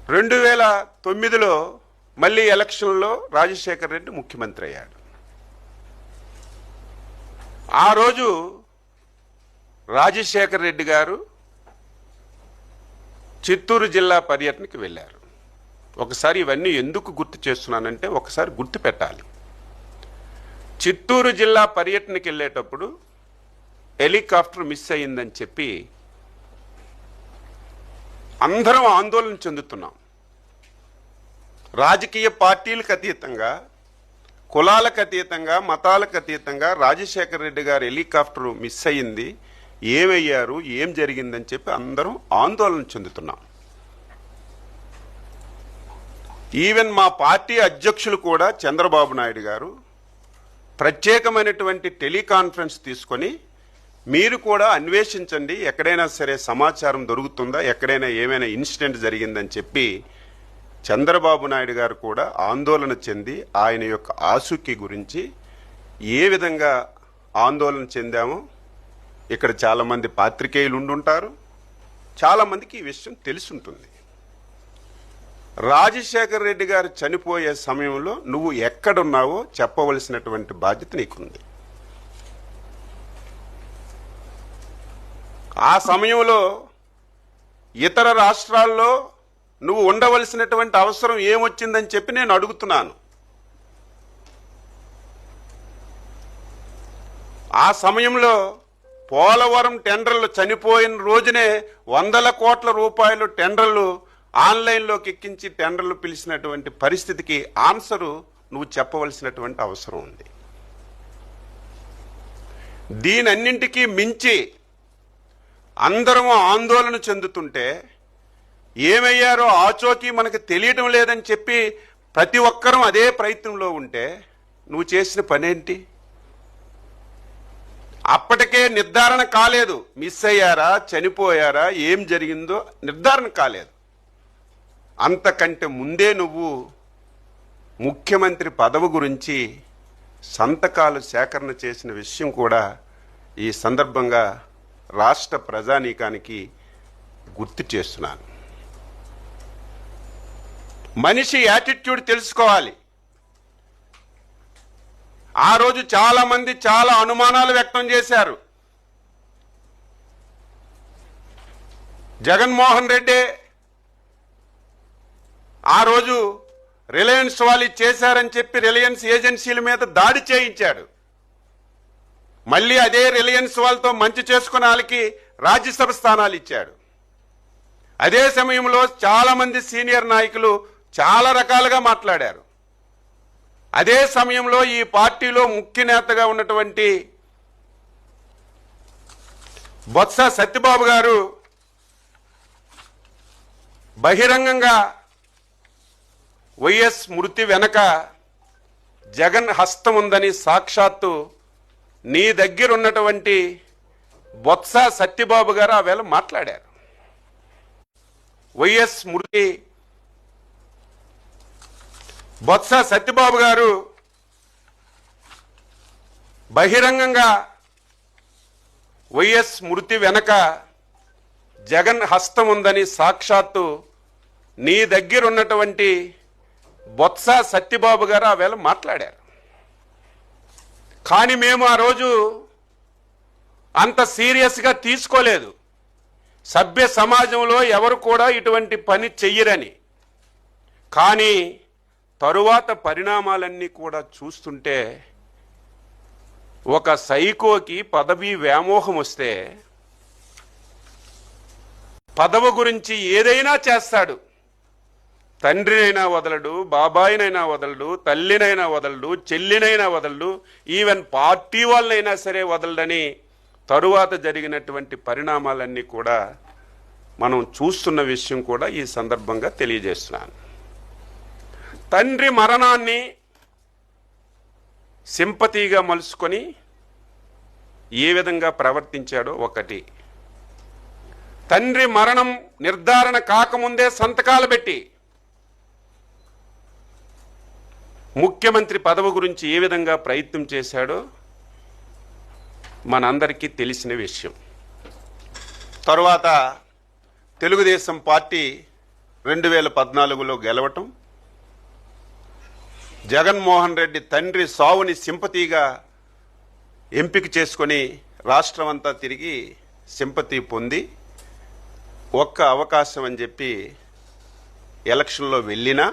2009లో మళ్ళీ ఎలక్షన్లో రాజశేఖర్ రెడ్డి ముఖ్యమంత్రి అయ్యాడు. ఆ రోజు రాజశేఖర్ రెడ్డి గారు చిత్తూరు జిల్లా పర్యటనకి వెళ్ళారు. ఒకసారి ఇవన్నీ ఎందుకు గుర్తు చేస్తున్నానంటే ఒకసారి గుర్తు పెట్టాలి. చిత్తూరు జిల్లా పర్యటనకి వెళ్ళేటప్పుడు హెలికాప్టర్ మిస్ అయ్యిందని చెప్పి అందరం ఆందోళన చెందుతున్నాం. రాజకీయ పార్టీలకు అతీతంగా, కులాలకు అతీతంగా, మతాలకు అతీతంగా రాజశేఖర్ రెడ్డి గారు హెలికాప్టర్ మిస్ అయ్యింది, ఏమయ్యారు, ఏం జరిగిందని చెప్పి అందరం ఆందోళన చెందుతున్నాం. ఈవెన్ మా పార్టీ అధ్యక్షులు కూడా చంద్రబాబు నాయుడు గారు ప్రత్యేకమైనటువంటి టెలికాన్ఫరెన్స్ తీసుకొని మీరు కూడా అన్వేషించండి, ఎక్కడైనా సరే సమాచారం దొరుకుతుందా, ఎక్కడైనా ఏమైనా ఇన్సిడెంట్ జరిగిందని చెప్పి చంద్రబాబు నాయుడు గారు కూడా ఆందోళన చెంది ఆయన యొక్క ఆసూకీ గురించి ఏ విధంగా ఆందోళన చెందామో ఇక్కడ చాలామంది పాత్రికేయులు ఉండుంటారు, చాలామందికి ఈ విషయం తెలుసుంటుంది. రాజశేఖర్ రెడ్డి గారు చనిపోయే సమయంలో నువ్వు ఎక్కడున్నావో చెప్పవలసినటువంటి బాధ్యత నీకుంది. ఆ సమయంలో ఇతర రాష్ట్రాల్లో నువ్వు ఉండవలసినటువంటి అవసరం ఏమొచ్చిందని చెప్పి నేను అడుగుతున్నాను. ఆ సమయంలో పోలవరం టెండర్లు చనిపోయిన రోజునే 100 కోట్ల రూపాయలు టెండర్లు ఆన్లైన్లోకి ఎక్కించి టెండర్లు పిలిచినటువంటి పరిస్థితికి ఆన్సరు నువ్వు చెప్పవలసినటువంటి అవసరం ఉంది. దీనన్నింటికీ మించి అందరం ఆందోళన చెందుతుంటే ఏమయ్యారో ఆచోకీ మనకు తెలియటం లేదని చెప్పి ప్రతి ఒక్కరూ అదే ప్రయత్నంలో ఉంటే నువ్వు చేసిన పనేంటి? అప్పటికే నిర్ధారణ కాలేదు, మిస్ అయ్యారా, చనిపోయారా, ఏం జరిగిందో నిర్ధారణ కాలేదు. అంతకంటే ముందే నువ్వు ముఖ్యమంత్రి పదవి గురించి సంతకాలు సేకరణ చేసిన విషయం కూడా ఈ సందర్భంగా రాష్ట్ర ప్రజానీకానికి గుర్తు చేస్తున్నాను. మనిషి యాటిట్యూడ్ తెలుసుకోవాలి. ఆ రోజు చాలా మంది చాలా అనుమానాలు వ్యక్తం చేశారు. జగన్మోహన్ రెడ్డి ఆ రోజు రిలయన్స్ వాళ్ళు చేశారని చెప్పి రిలయన్స్ ఏజెన్సీల మీద దాడి చేయించాడు. మళ్ళీ అదే రిలయన్స్ వాళ్ళతో మంచి చేసుకున్న వాళ్ళకి రాజ్యసభ స్థానాలు ఇచ్చాడు. అదే సమయంలో చాలా మంది సీనియర్ నాయకులు చాలా రకాలుగా మాట్లాడారు. అదే సమయంలో ఈ పార్టీలో ముఖ్య నేతగా ఉన్నటువంటి బొత్స సత్యబాబు గారు బహిరంగంగా వైఎస్ మృతి వెనక జగన్ హస్తం ఉందని సాక్షాత్తు నీ దగ్గర ఉన్నటువంటి బొత్స సత్యబాబు గారు ఆ వేళ మాట్లాడారు. వైఎస్ మృతి బొత్స సత్యబాబు గారు బహిరంగంగా వైఎస్ మృతి వెనక జగన్ హస్తం ఉందని సాక్షాత్తు నీ దగ్గర ఉన్నటువంటి బొత్స సత్యబాబు గారు ఆ వేళ మాట్లాడారు. కానీ మేము ఆ రోజు అంత సీరియస్గా తీసుకోలేదు. సభ్య సమాజంలో ఎవరు కూడా ఇటువంటి పని చెయ్యరని. కానీ తరువాత పరిణామాలన్నీ కూడా చూస్తుంటే ఒక సైకోకి పదవి వ్యామోహం వస్తే పదవి గురించి ఏదైనా చేస్తాడు. తండ్రినైనా వదలడు, బాబాయినైనా వదలడు, తల్లినైనా వదలడు, చెల్లినైనా వదలడు, ఈవెన్ పార్టీ వాళ్ళనైనా సరే వదలడని తరువాత జరిగినటువంటి పరిణామాలన్నీ కూడా మనం చూస్తున్న విషయం కూడా ఈ సందర్భంగా తెలియజేస్తున్నాను. తండ్రి మరణాన్ని సింపతిగా మలుసుకొని ఏ విధంగా ప్రవర్తించాడో ఒకటి, తండ్రి మరణం నిర్ధారణ కాకముందే సంతకాలు పెట్టి ముఖ్యమంత్రి పదవి గురించి ఏ విధంగా ప్రయత్నం చేశాడో మనందరికీ తెలిసిన విషయం. తరువాత తెలుగుదేశం పార్టీ 2014లో గెలవటం, జగన్మోహన్ రెడ్డి తండ్రి సావుని సింపతిగా ఎంపిక చేసుకొని రాష్ట్రం అంతా తిరిగి సింపతి పొంది ఒక్క అవకాశం అని చెప్పి ఎలక్షన్లో వెళ్ళినా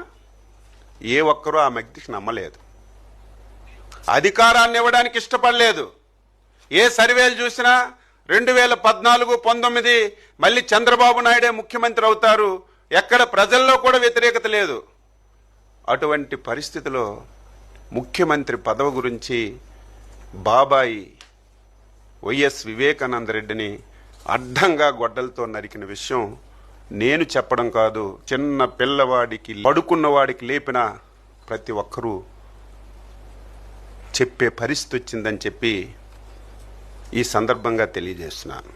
ఏ ఒక్కరూ ఆ వ్యక్తికి నమ్మలేదు. అధికారాన్ని ఇవ్వడానికి ఇష్టపడలేదు. ఏ సర్వేలు చూసినా 2014-19 మళ్ళీ చంద్రబాబు నాయుడే ముఖ్యమంత్రి అవుతారు, ఎక్కడ ప్రజల్లో కూడా వ్యతిరేకత లేదు. అటువంటి పరిస్థితిలో ముఖ్యమంత్రి పదవి గురించి బాబాయి వైఎస్ వివేకానంద రెడ్డిని అడ్డంగా గొడ్డలతో నరికిన విషయం నేను చెప్పడం కాదు, చిన్న పిల్లవాడికి పడుకున్నవాడికి లేపిన ప్రతి ఒక్కరూ చెప్పే పరిస్థితి వచ్చిందని చెప్పి ఈ సందర్భంగా తెలియజేస్తున్నాను.